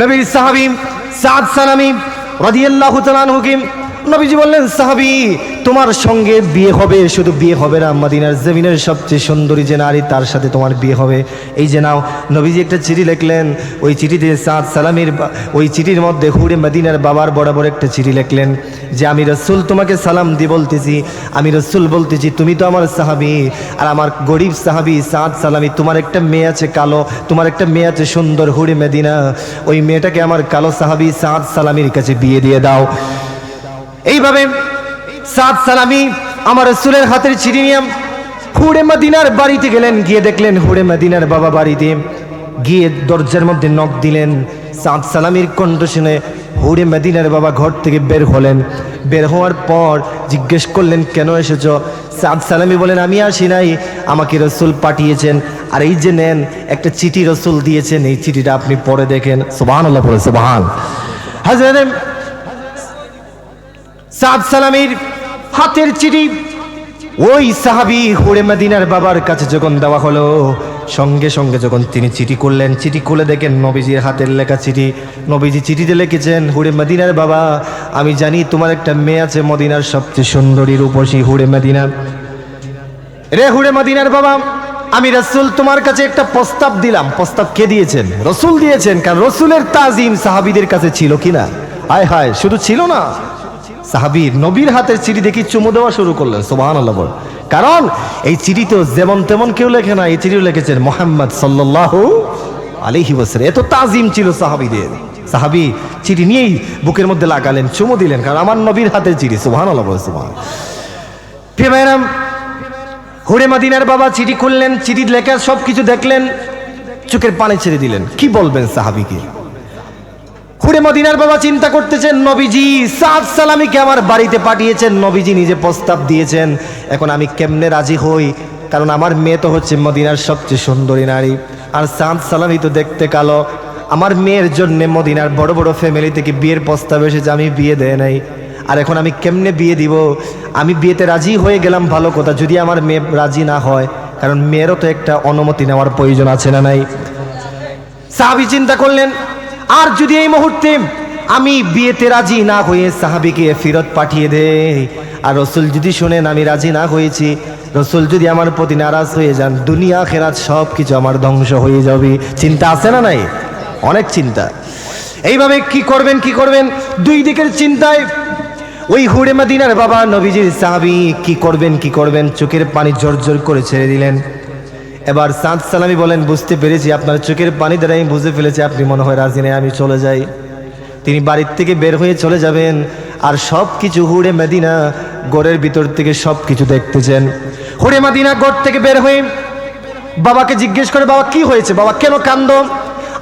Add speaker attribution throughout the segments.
Speaker 1: নবীর সাহাবী সাদ সালামী রাদিয়াল্লাহু তাআলা আনহুকে নবীজি বললেন, সাহাবী তোমার সঙ্গে বিয়ে হবে, শুধু বিয়ে হবে না, মদিনার জমিনের সবচেয়ে সুন্দরী যে নারী তার সাথে তোমার বিয়ে হবে। এই যে নাও। নবীজি একটা চিঠি লিখলেন, ওই চিঠিতে সাদ সালামীর ওই চিঠির মধ্যে হুরে মদিনার বাবার বরাবর একটা চিঠি লিখলেন যে আমি রাসূল তোমাকে সালাম দিয়ে বলতেছি, আমি রাসূল বলতেছি তুমি তো আমার সাহাবী, আর আমার গরিব সাহাবী সাদ সালামী, তোমার একটা মেয়ে আছে কালো, তোমার একটা মেয়ে আছে সুন্দর হুরে মদিনা, ওই মেয়েটাকে আমার কালো সাহাবী সাদ সালামীর কাছে বিয়ে দিয়ে দাও। এইভাবে সাদ সালামী আমার রাসূলের হাতের চিঠি নিয়ে হুরে মদিনার বাড়িতে গেলেন। গিয়ে দেখলেন হুরে মদিনার বাবা বাড়িতে, গিয়ে দরজার মধ্যে নক দিলেন। সাদ সালামীর কণ্ঠ শুনে হুরে মদিনার বাবা ঘর থেকে বের হলেন। বের হওয়ার পর জিজ্ঞেস করলেন, কেন এসেছো? সাদ সালামী বলেন, আমি আসি নাই, আমাকে রাসূল পাঠিয়েছেন, আর এই যে নেন একটা চিঠি রাসূল দিয়েছেন, এই চিঠিটা আপনি পড়ে দেখেন। সুবহানাল্লাহ, পড়ে সুবহান। হযরত সাদ সালামীর হাতের চিঠি ওই সাহাবী হুরে মদিনার বাবার কাছে যখন দেওয়া হলো, সঙ্গে সঙ্গে যখন তিনি চিঠি করলেন, চিঠি খুলে দেখেন নবীজির হাতের লেখা চিঠি। নবীজি চিঠিতে লিখেছেন, হুরে মদিনার বাবা, আমি জানি তোমার একটা মেয়ে আছে মদিনার সবচেয়ে সুন্দরী রূপসী হুরে মদিনা। রে হুরে মদিনার বাবা, আমি রাসূল তোমার কাছে একটা প্রস্তাব দিলাম। প্রস্তাব কে দিয়েছেন? রাসূল দিয়েছেন। কারণ রাসূলের তাজিম সাহাবীদের কাছে ছিল কিনা? হায় হায়, শুধু ছিল না, সাহাবী নবীর হাতের চিঠি দেখি চুমু দেওয়া শুরু করলেন। সুবহানাল্লাহ বল। কারণ এই চিঠি তো যেমন তেমন কেউ লেখে না, এই চিঠিও লিখেছেন মুহাম্মদ সাল্লাল্লাহু আলাইহি ওয়াসাল্লাম। এত তাজিম ছিল সাহাবীদের। সাহাবী চিঠি নিয়েই বুকের মধ্যে লাগালেন, চুমু দিলেন, কারণ আমার নবীর হাতের চিঠি। সুবহানাল্লাহ বল। সুবহান। প্রিয়রা, হুরে মদিনার বাবা চিঠি খুললেন, চিঠি লেখা সবকিছু দেখলেন, চোখের পানি ছেড়ে দিলেন। কি বলবেন সাহাবীকে? হুরে মদিনার বাবা চিন্তা করতেছেন, নবীজি সাদ সালামীকে আমার বাড়িতে পাঠিয়েছেন, নবীজি নিজে প্রস্তাব দিয়েছেন, এখন আমি কেমনে রাজি হই? কারণ আমার মেয়ে তো হচ্ছে মদিনার সবচেয়ে সুন্দরী নারী, আর সাদ সালামী তো দেখতে কালো। আমার মেয়ের জন্য মদিনার বড় বড় ফ্যামিলি থেকে বিয়ের প্রস্তাব এসেছে, আমি বিয়ে দেয় নাই, আর এখন আমি কেমনে বিয়ে দিব? আমি বিয়েতে রাজি হয়ে গেলাম ভালো কথা, যদি আমার মেয়ে রাজি না হয়, কারণ মেয়েরও তো একটা অনুমতি নেওয়ার প্রয়োজন আছে না নাই? সাহাবী চিন্তা করলেন, আর যদি এই মুহূর্তে আমি বিয়েতে রাজি না হয়ে সাহাবীকে ফেরত পাঠিয়ে দেই, আর রাসূল যদি শুনেন আমি রাজি না হয়েছি, রাসূল যদি আমার প্রতি নারাজ হয়ে যান, দুনিয়া আখিরাত সব কিছু আমার ধ্বংস হয়ে যাবে। চিন্তা আছে না নাই? অনেক চিন্তা। এইভাবে কি করবেন কি করবেন, দুই দিকের চিন্তায় ওই হুরে মদিনার বাবা নবীজির সাহাবী কি করবেন কি করবেন, চোখের পানি জোর করে ছেড়ে দিলেন। এবার সাদ সালামী বলেন, বুঝতে পেরেছি, আপনার চোখের পানি দ্বারা আমি বুঝে ফেলেছি আপনি মনে হয় রাজি নেই, আমি চলে যাই। তিনি বাড়ির থেকে বের হয়ে চলে যাবেন, আর সব কিছু হুরে মদিনা গড়ের ভিতর থেকে সব কিছু দেখতেছেন। হুরে মদিনা গড় থেকে বের হয়ে বাবাকে জিজ্ঞেস করে, বাবা কি হয়েছে, বাবা কেন কান্দো?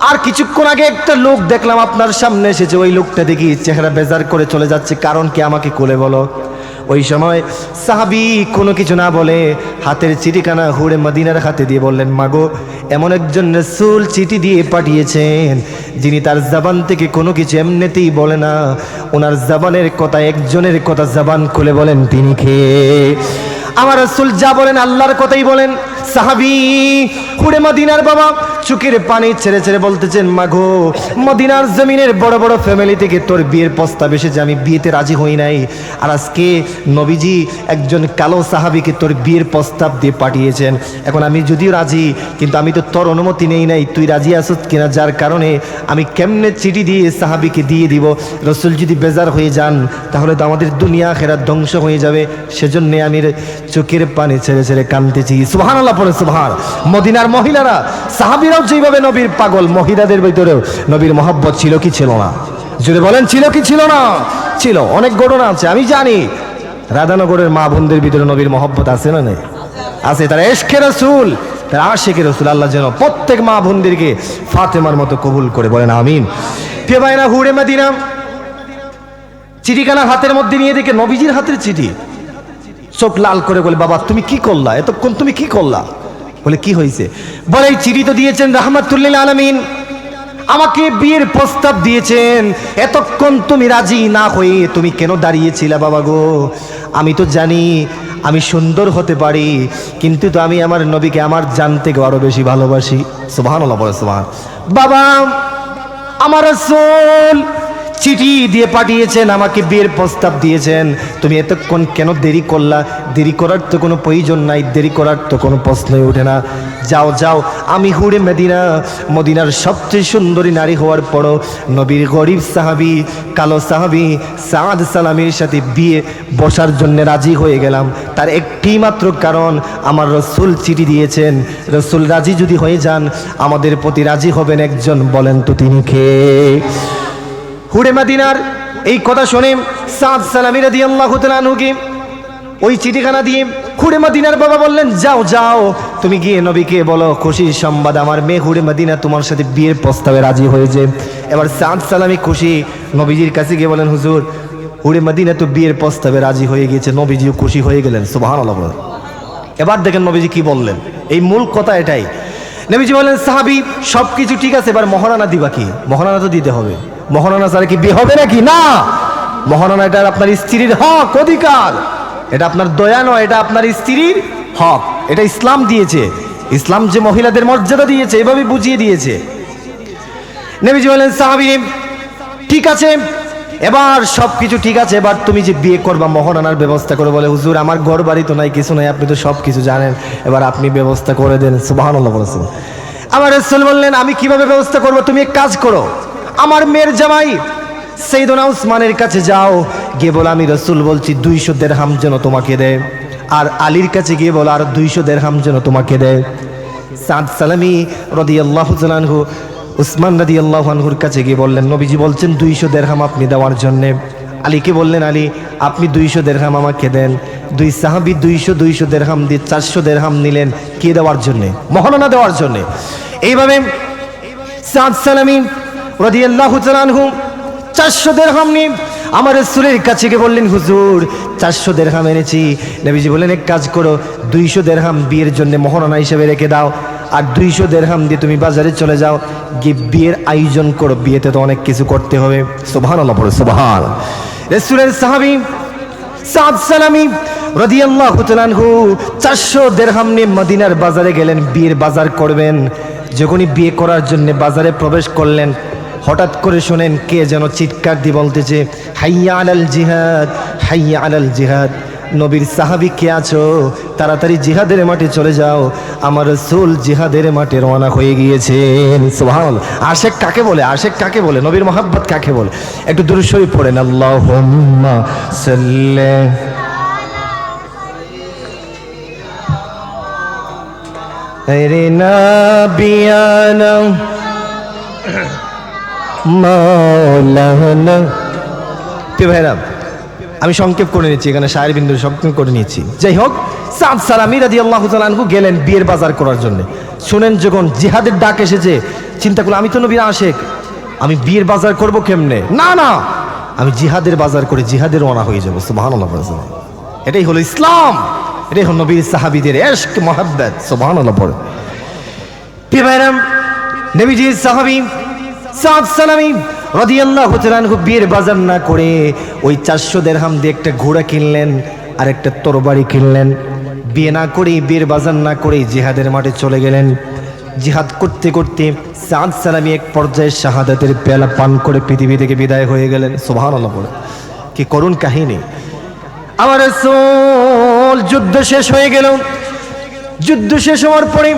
Speaker 1: আর কিছুক্ষণ আগে একটা লোক দেখলাম আপনার সামনে এসেছে, ওই লোকটা দেখি চেহারা বেজার করে চলে যাচ্ছে, কারণ কি আমাকে খুলে বলো। ওই সময় সাহাবী কোনো কিছু না বলে হাতের চিঠিখানা হুরে মদিনার হাতে দিয়ে বললেন, মাগো, এমন একজন রাসূল চিঠি দিয়ে পাঠিয়েছেন যিনি তার জবান থেকে কোনো কিছু এমনিতেই বলে না, ওনার জবানের কথা, একজনের কথা জবান খুলে বলেন, তিনি কে? আমার রাসূল যা বলেন আল্লাহর কথাই বলেন। সাহাবী হুরে মদিনার বাবা চোখের পানি ছেড়ে ছেড়ে বলতেছেন, মাগো, মদিনার জমিনের বড় বড় ফ্যামিলি থেকে তোর বিয়ের প্রস্তাব এসেছে, আমি বিয়েতে রাজি হই নাই, আর আজকে নবীজি একজন কালো সাহাবীকে তোর বিয়ের প্রস্তাব দিয়ে পাঠিয়েছেন। এখন আমি যদিও রাজি, কিন্তু আমি তো তোর অনুমতি নেই নাই, তুই রাজি আছিস কিনা, যার কারণে আমি কেমনে চিঠি দিয়ে সাহাবীকে দিয়ে দিব। রাসূল যদি বেজার হয়ে যান তাহলে তো আমাদের দুনিয়া আখিরাত ধ্বংস হয়ে যাবে, সেজন্য আমি চোখের পানি ছেড়ে ছেড়ে কাঁদতেছি। সুবহানাল্লাহ পড়ে সুবহান। মদিনার মহিলারা, সাহাবীরাও যেভাবে নবীর পাগল, মহিলাদের ভিতরেও নবীর মহব্বত ছিল কি ছিল না? যদি বলেন ছিল কি ছিল না? ছিল। অনেক ঘটনা আছে, আমি জানি। রাধানগরের মা বোনদের ভিতরে নবীর মহব্বত আছে না নেই? আছে। তারা ইশকে রাসূল, তারা আশিকে রাসূল। আল্লাহ যেন প্রত্যেক মা বোনদেরকে ফাতেমার মতো কবুল করে, বলেন আমিন। প্রিয় ভাইরা, হুরে মদিনা চিঠিখানা হাতের মধ্যে নিয়ে দেখে নবীজির হাতের চিঠি, চোখ লাল করে বলে, বাবা তুমি কি করলা, এতক্ষণ তুমি কি করলা? বলে কি হয়েছে? বলে এই চিঠি তো দিয়েছেন রাহমাতুল লিল আলামিন, আমাকে বিয়ের প্রস্তাব দিয়েছেন, এতক্ষণ তুমি রাজি না হয়ে তুমি কেন দাঁড়িয়েছিলে বাবা গো? আমি তো জানি আমি সুন্দর হতে পারি, কিন্তু তো আমি আমার নবীকে আমার জান থেকে আরো বেশি ভালোবাসি। সুবহানাল্লাহ, বলে সুবহান। বাবা আমার রাসূল চিঠি দিয়ে পাঠিয়েছেন, আমাকে বিয়ের প্রস্তাব দিয়েছেন। তুমি এতক্ষণ কেন দেরি করলা? দেরি করার তো কোনো প্রয়োজন নাই, দেরি করার তো কোনো প্রশ্নই ওঠে না। যাও যাও, আমি হুরে মদিনা, মদিনার সবচেয়ে সুন্দরী নারী হওয়ার পরও নবীর গরিব সাহাবী, কালো সাহাবী সাদ সালামির সাথে বিয়ে বসার জন্য রাজি হয়ে গেলাম। তার একটি মাত্র কারণ, আমার রাসূল চিঠি দিয়েছেন। রাসূল রাজি যদি হয়ে যান, আমাদের প্রতি রাজি হবেন একজন, বলেন তো তিনি কে? হুরে মদিনার এই কথা শুনে সাদ সালামি রাদিয়াল্লাহু তাআলা আনহুকে ওই চিঠিখানা দিয়ে হুরে মদিনার বাবা বললেন, যাও যাও, তুমি গিয়ে নবীকে বলো খুশির সংবাদ, আমার মেয়ে হুরে মদিনা তোমার সাথে বিয়ের প্রস্তাবে রাজি হয়েছে। এবার সাদ সালামি খুশি, নবীজির কাছে গিয়ে বলেন, হুজুর হুরে মদিনা তো বিয়ের প্রস্তাবে রাজি হয়ে গিয়েছে। নবীজিও খুশি হয়ে গেলেন, সুবহানাল্লাহ। এবার দেখেন নবীজি কি বললেন, এই মূল কথা এটাই। নবীজি বললেন, সাহাবী সব কিছু ঠিক আছে, এবার মহারানা দিবা কি? মহারানা তো দিতে হবে। মহারানা ছাড়া কি বিয়ে হবে নাকি? না, মহারানা এটা আপনার স্ত্রীর হক, অধিকার। এটা আপনার দয়া নয়, এটা আপনার স্ত্রীর হক। এটা ইসলাম দিয়েছে। ইসলাম যে মহিলাদের মর্যাদা দিয়েছে, এভাবে বুঝিয়ে দিয়েছে। নবীজি বললেন, সাহাবী ঠিক আছে, এবার সব কিছু ঠিক আছে, এবার তুমি যে বিয়ে করবা মহারানার ব্যবস্থা করে। বলে, হুজুর আমার ঘর বাড়ি তো নাই, কিছু নাই, আপনি তো সব কিছু জানেন, এবার আপনি ব্যবস্থা করে দেন। সুবহানাল্লাহ বলেছেন। আমার রাসূল বললেন, আমি কিভাবে ব্যবস্থা করব? তুমি এক কাজ করো, আমার মেয়ের জামাই সাইয়েদনা উসমানের কাছে যাও, গিয়ে বলো আমি রাসূল বলছি 200 দিরহাম যেন তোমাকে দেয়, আর আলীর কাছে গিয়ে বলো আর 200 দিরহাম যেন তোমাকে দেয়। সাদ সালামি রাদিয়াল্লাহু তাআলা আনহু উসমান রাদিয়াল্লাহু আনহুর কাছে গিয়ে বললেন, নবীজি বলছেন 200 দিরহাম আপনি দেওয়ার জন্য। আলীকে বললেন, আলী আপনি 200 দিরহাম আমাকে দেন। দুই সাহাবী 200 দিরহাম দিয়ে 400 দিরহাম নিলেন, কে দেওয়ার জন্য? মহারানা দেওয়ার জন্য। এইভাবে সাদ সালামি রাদিয়াল্লাহু তাআলা আনহু 400 দিরহাম নিয়ে আমার রাসূলের কাছে গিয়ে বললেন, হুজুর 400 দিরহাম এনেছি। নবীজি বললেন, এক কাজ করো, 200 দিরহাম বিয়ের জন্য মহারানা হিসেবে রেখে দাও, আর 200 দিরহাম দিয়ে তুমি বাজারে চলে যাও, গিয়ে বিয়ের আয়োজন করো। বিয়েতে তো অনেক কিছু করতে হবে। সুবহানাল্লাহ পড়ো, সুবহান। রাসূলের সাহাবী সাদ সালামি রাদিয়াল্লাহু তাআলা আনহু 400 দিরহাম নিয়ে মদিনার বাজারে গেলেন, বিয়ের বাজার করবেন। যখনই বিয়ে করার জন্য বাজারে প্রবেশ করলেন, হঠাৎ করে শোনেন কে যেন চিৎকার দিয়ে বলতেছে, হাইয়া আলাল জিহাদ, হাইয়া আলাল জিহাদ। নবীর সাহাবী কে আছো, তাড়াতাড়ি জিহাদের মাঠে চলে যাও, আমার রাসূল জিহাদের মাঠে রওনা হয়ে গিয়েছেন। সুবহানাল্লাহ। আশেক কাকে বলে? আশেক কাকে বলে? নবীর মহব্বত কাকে বলে? একটু দুরূদ শরীফ পড়েন, আল্লাহুম্মা সাল্লি আলা নাবিয়ানা মাওলানা। ভাইরা আমি সংক্ষেপ করে নিচ্ছি, এখানে শায়ের বিন্দু সংক্ষেপ করে নিচ্ছি। যাই হোক, সাদ সালামি রাদিয়াল্লাহু তাআলা আনহু গেলেন বিয়ের বাজার করার জন্য। শুনেন, যখন জিহাদের ডাক এসেছে, চিন্তা করলেন আমি তো নবীর আশেক, আমি বিয়ের বাজার করব কেমনে? না না, আমি জিহাদের বাজার করে জিহাদের রওনা হয়ে যাব। সুবহানাল্লাহ। এটাই হলো ইসলাম, এটাই হলো নবীর সাহাবীদের ইশক মুহাব্বত। সুবহানাল্লাহ। পড়ে ভাইরা, নবীজির সাহাবী সাদ সালামি রাদিয়াল্লাহু তাআলা আনহু বিয়ের বাজার না করে ওই 400 দিরহাম দিয়ে একটা ঘোড়া কিনলেন আর একটা তরবারি কিনলেন। বিয়ে না করে, বিয়ের বাজার না করে জিহাদের মাঠে চলে গেলেন। জিহাদ করতে করতে সাদ সালামি এক পর্যায়ে শাহাদাতের পেয়ালা পান করে পৃথিবী থেকে বিদায় হয়ে গেলেন। সুবহানাল্লাহ। কি করুণ কাহিনী। আমার রাসূল যুদ্ধ শেষ হয়ে গেল। যুদ্ধ শেষ হওয়ার পরে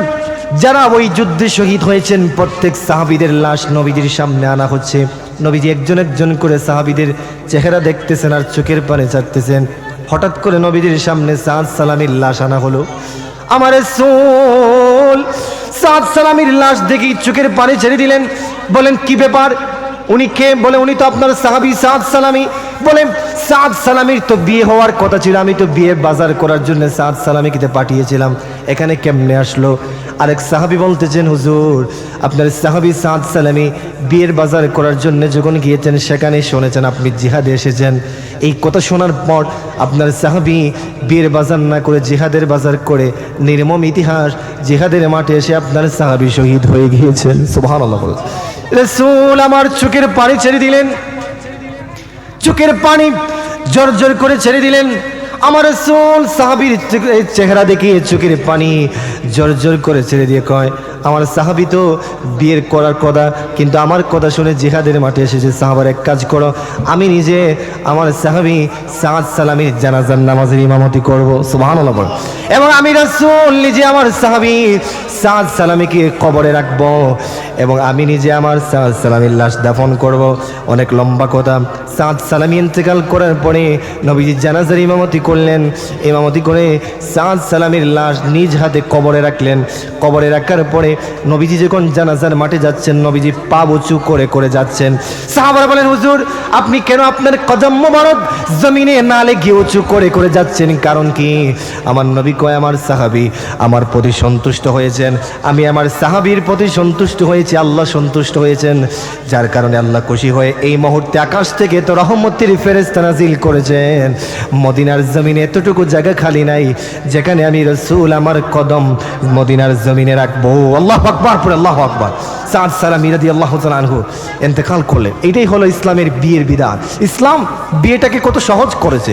Speaker 1: যারা ওই যুদ্ধে শহীদ হয়েছেন প্রত্যেক সাহাবীদের লাশ নবীজির সামনে আনা হচ্ছে। নবীজি একজন একজন করে সাহাবীদের চেহারা দেখতেছেন আর চোখের পানি ছাড়তেছেন। হঠাৎ করে নবীজির সামনে সাদ সালামির লাশ আনা হলো। আমার রাসূল সাদ সালামির লাশ দেখি চোখের পানি ছেড়ে দিলেন। বলেন, কি ব্যাপার? উনি কে? বলে, উনি তো আপনার সাহাবী সাদ সালামি। বলে, সাদ সালামির তো বিয়ে হওয়ার কথা ছিল, আমি তো বিয়ে বাজার করার জন্য সাদ সালামিকে পাঠিয়েছিলাম, এখানে কেমনে আসলো? আরেক সাহাবী বলতেছেন, হুজুর আপনার সাহাবী সাদ সালামি বিয়ের বাজার করার জন্য যখন গিয়েছেন, সেখানে শুনেছেন আপনি জিহাদে এসেছেন। এই কথা শোনার পর আপনার সাহাবী বিয়ের বাজার না করে জিহাদের বাজার করে নির্মম ইতিহাস, জিহাদের মাঠে এসে আপনার সাহাবী শহীদ হয়ে গিয়েছেন। সুবহানাল্লাহ। রাসূল আমার চোখের পানি ছেড়ে দিলেন, চোখের পানি জোর জোর করে ছেড়ে দিলেন। আমার রাসূল সাহাবীর চেহারা দেখে চোখের পানি জোর করে ছেড়ে দিয়ে কয়, আমার সাহাবী তো বিয়ের করার কথা, কিন্তু আমার কথা শুনে জিহাদের মাঠে এসেছে। সাহাবার এক কাজ করো, আমি নিজে আমার সাহাবী সাদ সালামীর জানাজার নামাজের ইমামতি করব। সুবহানাল্লাহ বল। এবং আমি রাসূল নিজে আমার সাহাবী সাদ সালামীকে কবরে রাখবো এবং আমি নিজে আমার সাদ সালামীর লাশ দাফন করব। অনেক লম্বা কথা। সাদ সালামী ইন্তেকাল করার পরে নবীজি জানাজার ইমামতি করলেন। ইমামতি করে সাদ সালামীর লাশ নিজ হাতে কবরে রাখলেন। কবরে রাখার পরে নবীজি যখন জানাজার মাঠে যাচ্ছেন, নবীজি পা উঁচু করে করে যাচ্ছেন। সাহাবারা বলেন, হুজুর আপনি কেন আপনার কদম মোবারক জমিনে না লেগে উঁচু করে করে যাচ্ছেন? কারণ কি? আমার নবী কয়, আমার সাহাবী আমার প্রতি সন্তুষ্ট হয়েছেন, আমি আমার সাহাবীর প্রতি সন্তুষ্ট হয়েছি, আল্লাহ সন্তুষ্ট হয়েছেন, যার কারণে আল্লাহ খুশি হয়ে এই মুহূর্তে আকাশ থেকে তো রহমতের ফেরেশতা নাজিল করেছেন। মদিনার জমিনে এতটুকু জায়গা খালি নাই যেখানে আমি রাসূল আমার কদম মদিনার জমিনে রাখবো। আল্লাহু আকবার, পড়ে আল্লাহু আকবার। সাদ সালামী রাদিয়াল্লাহু তাআলা আনহু ইন্তেকাল করলেন। এটাই হলো ইসলামের বিয়ের বিধান। ইসলাম বিয়েটাকে কত সহজ করেছে,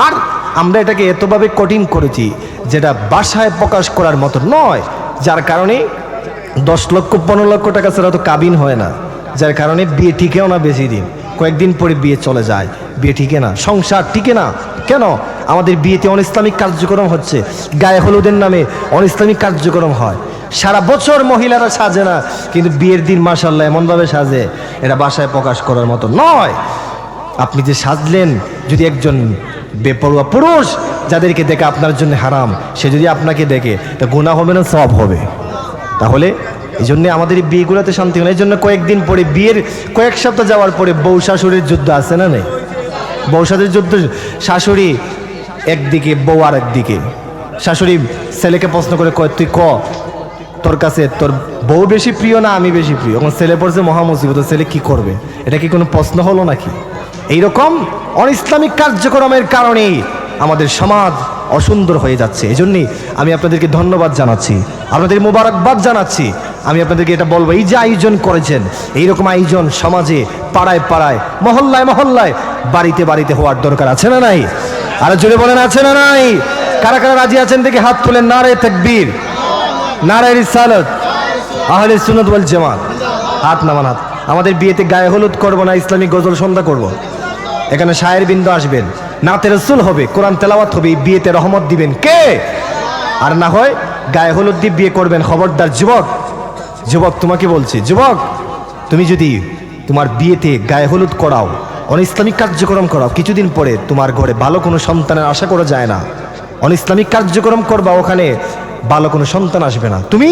Speaker 1: আর আমরা এটাকে এতভাবে কঠিন করেছি যেটা ভাষায় প্রকাশ করার মতো নয়, যার কারণে 10 লক্ষ 15 লক্ষ টাকা ছাড়া তো কাবিন হয় না, যার কারণে বিয়ে টিকেও না বেশি দিন, কয়েকদিন পরে বিয়ে চলে যায়, বিয়ে টিকে না, সংসার টিকে না। কেন? আমাদের বিয়েতে অনইসলামিক কার্যক্রম হচ্ছে, গায়ে হলুদের নামে অনইসলামিক কার্যক্রম হয়, সারা বছর মহিলারা সাজে না, কিন্তু বিয়ের দিন মাশাআল্লাহ এমনভাবে সাজে, এটা ভাষায় প্রকাশ করার মতো নয়। আপনি যে সাজলেন, যদি একজন বেপরোয়া পুরুষ যাদেরকে দেখে আপনার জন্য হারাম, সে যদি আপনাকে দেখে, তা গুনাহ হবে না সওয়াব হবে? তাহলে এই জন্য আমাদের এই বিয়েগুলোতে শান্তি হয় না। এই জন্য কয়েকদিন পরে, বিয়ের কয়েক সপ্তাহ যাওয়ার পরে বউ শাশুড়ির যুদ্ধ আছে না নেই? বউ শাশুড়ির যুদ্ধ, শাশুড়ি একদিকে, বউ আর একদিকে। শাশুড়ি ছেলেকে প্রশ্ন করে কয়, তুই তোর কাছে তোর বউ বেশি প্রিয় না আমি বেশি প্রিয়? এখন ছেলে পড়ছে মহা মুসিবত, ছেলে কি করবে? এটা কি কোনো প্রশ্ন হলো নাকি? এইরকম অনইসলামিক কার্যক্রমের কারণেই আমাদের সমাজ অসুন্দর হয়ে যাচ্ছে। এই জন্যই আমি আপনাদেরকে ধন্যবাদ জানাচ্ছি, আপনাদের মোবারকবাদ জানাচ্ছি। আমি আপনাদেরকে এটা বলবো, এই যে আয়োজন করেছেন, এইরকম আয়োজন সমাজে পাড়ায় পাড়ায়, মহল্লায় মহল্লায়, বাড়িতে বাড়িতে হওয়ার দরকার আছে না নাই? আর জোরে বলেন, আছে না নাই? কারা কারা রাজি আছেন দেখে হাত তুলেন। নারে তাকবীর, নারে রিসালাত, আহলে সুন্নাত ওয়াল জামাত। হাত নামান, হাত। আমাদের বিয়েতে গায়ে হলুদ করব না, ইসলামিক গজল সন্ধ্যা করব। এখানে শায়ের বিন্দু আসবেন, নাতে রাসূল হবে, কোরআন তেলাওয়াত হবে, বিয়েতে রহমত দিবেন কে? আর না হয় গায়ে হলুদ দিয়ে বিয়ে করবেন। খবরদার যুবক, যুবক তোমাকে বলছি, যুবক তুমি যদি তোমার বিয়েতে গায়ে হলুদ করাও, অনইসলামিক কার্যক্রম করাও, কিছুদিন পরে তোমার ঘরে ভালো কোনো সন্তানের আশা করা যায় না। অনইসলামিক কার্যক্রম করবা, ওখানে ভালো কোনো সন্তান আসবে না। তুমি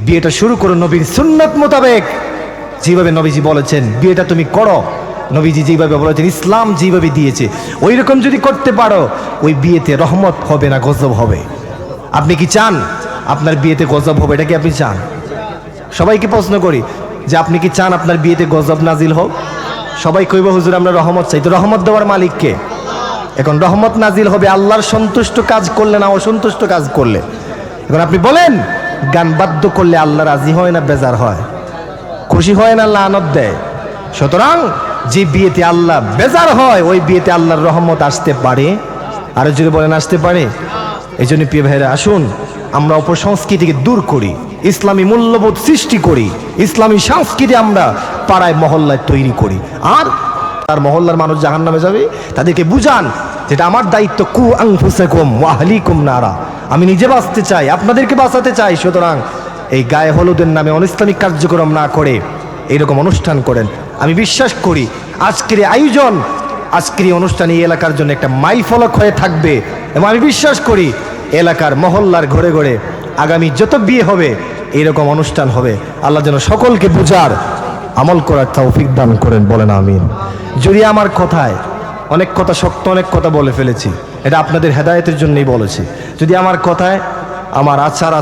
Speaker 1: বিয়েটা শুরু করো নবীর সুন্নাত মোতাবেক, যেভাবে নবীজি বলেছেন বিয়েটা তুমি করো। নবীজি যেভাবে বলেছেন, ইসলাম যেভাবে দিয়েছে, ওই রকম যদি করতে পারো, ওই বিয়েতে রহমত হবে না, গজব হবে। আপনি কি চান আপনার বিয়েতে গজব হবে? এটা কি আপনি চান? সবাইকে প্রশ্ন করি যে আপনি কি চান আপনার বিয়েতে গজব নাজিল হোক? সবাই কইব, হুজুর আমরা রহমত চাই। তো রহমত দেওয়ার মালিককে? এখন রহমত নাজিল হবে আল্লাহর সন্তুষ্ট কাজ করলে না অসন্তুষ্ট কাজ করলে? এখন আপনি বলেন, গান বাদ্য করলে আল্লাহ রাজি হয় না বেজার হয়? খুশি হয় না লানত দেয়? সুতরাং যে বিয়েতে আল্লাহ বেজার হয়, ওই বিয়েতে আল্লাহর রহমত আসতে পারে। আর যদি বলেন আসতে পারে? এই জন্য প্রিয় ভাইরা, আসুন আমরা অপসংস্কৃতিকে দূর করি, ইসলামী মূল্যবোধ সৃষ্টি করি, ইসলামী সংস্কৃতি আমরা পাড়ায় মহল্লায় তৈরি করি। আর তার মহল্লার মানুষ জাহান্নামে যাবে, তাদেরকে বুঝান যেটা আমার দায়িত্ব, কু আনফুসাকুম ওয়া আহলিকুম নারা, আমি নিজে বাঁচতে চাই, আপনাদেরকে বাঁচাতে চাই। সুতরাং এই গায়ে হলুদের নামে অনইসলামিক কার্যক্রম না করে এইরকম অনুষ্ঠান করেন। আমি বিশ্বাস করি আজকের আয়োজন, আজকের অনুষ্ঠান এই এলাকার জন্য একটা মাইলফলক হয়ে থাকবে, এবং আমি বিশ্বাস করি এলাকার মহল্লার ঘরে ঘরে আগামী যত বিয়ে হবে এরকম অনুষ্ঠান হবে। আল্লাহ যেন সকলকে বুঝার, আমল করার তৌফিক দান করেন, বলেন আমিন। যদি আমার কথায় অনেক কথা শক্ত, অনেক কথা বলে ফেলেছি, এটা আপনাদের হেদায়েতের জন্যই বলেছি। যদি আমার কথায়, আমার আচার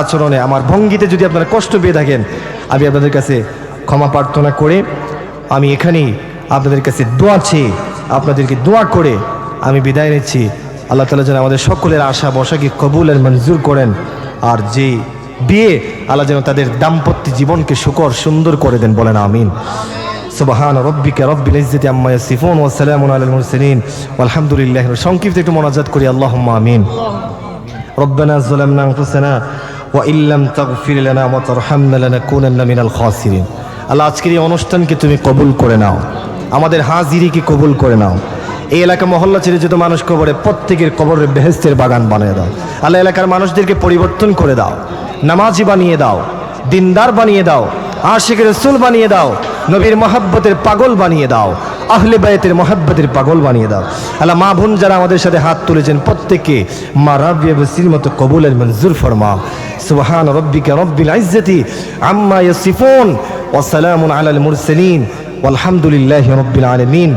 Speaker 1: আচরণে, আমার ভঙ্গিতে যদি আপনারা কষ্ট পেয়ে থাকেন, আমি আপনাদের কাছে ক্ষমা প্রার্থনা করে আমি এখানেই আপনাদের কাছে দোয়া চেয়ে, আপনাদেরকে দোয়া করে আমি বিদায় নিচ্ছি। আল্লাহ তাআলা যেন আমাদের সকলের আশা বসাকে কবুল আর মঞ্জুর করেন, আর যে বিয়ে, আল্লাহ যেন তাদের দাম্পত্য জীবনকে সুন্দর করে দেন, বলেন আমিন। সুবহান রাব্বিকা রাব্বিল ইজ্জাতি আম্মা ইয়াসিফুন ওয়া সালামুন আলাল মুরসালিন ওয়ালহামদুলিল্লাহি সংক্ষিপ্ত একটু মোনাজাত করি আল্লাহুম্মা আমিন রব্বানা যালামনা আনফুসানা ওয়া ইল্লাম তাগফির লানা ওয়া তারহামনা লানাকুনান্না মিনাল খাসিরিন। আল্লাহ, আজকের এই অনুষ্ঠানকে তুমি কবুল করে নাও, আমাদের হাজিরিকে কবুল করে নাও। এই এলাকা মহল্লা ছেড়ে যত মানুষ কবরে, প্রত্যেকের কবরের বেহেশতের বাগান বানিয়ে দাও। আল্লাহ, এলাকার মানুষদেরকে পরিবর্তন করে দাও, নামাজি বানিয়ে দাও, দিনদার বানিয়ে দাও, আশিক রাসূল বানিয়ে দাও, নবীর মহব্বতের পাগল বানিয়ে দাও, আহলে বায়তের মহব্বতের পাগল বানিয়ে দাও। আল্লাহ, মা বোন যারা আমাদের সাথে হাত তুলেছেন প্রত্যেককে মা রাবিয়া বসির মতো কবুলের মঞ্জুর ফরমাও। সুবহান রাব্বিকা রাব্বিল ইজ্জাতি আম্মা ইয়াসিফুন ওয়া সালামুন আলাল মুরসালিন ওয়ালহামদুলিল্লাহি রাব্বিল আলামিন।